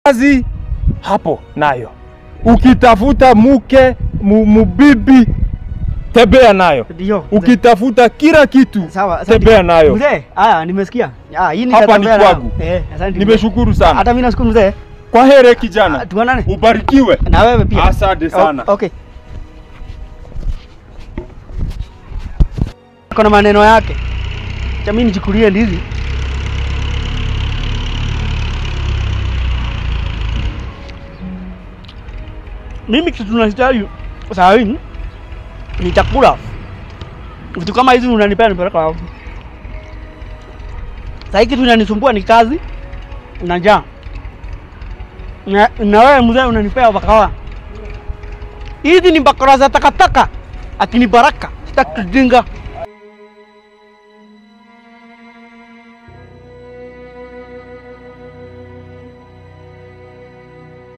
kazi hapo nayo. Ukitafuta mke mubibi tembea nayo. Ukitafuta kila kitu tembea nayo. Mzee, nimesikia. Hii ni hapa ni kwangu. Asante. Nimeshukuru sana. Hata mimi nashukuru mzee. Kwa heri kijana. Tuonane. Ubarikiwe. Na wewe pia. Asante sana. Okay. Kuna maneno yake. Acha mimi nichukulie ndizi. Mimi kitu tunahitaji sasa hivi ni chakula. Vitu kama hizi unanipea nipeleka wapi? Sasa hiki tunanisumbua ni kazi na njaa. Na wewe mzee unanipea bakawa. Hizi ni bakora za takataka. Akini baraka. Sitaki kujinga.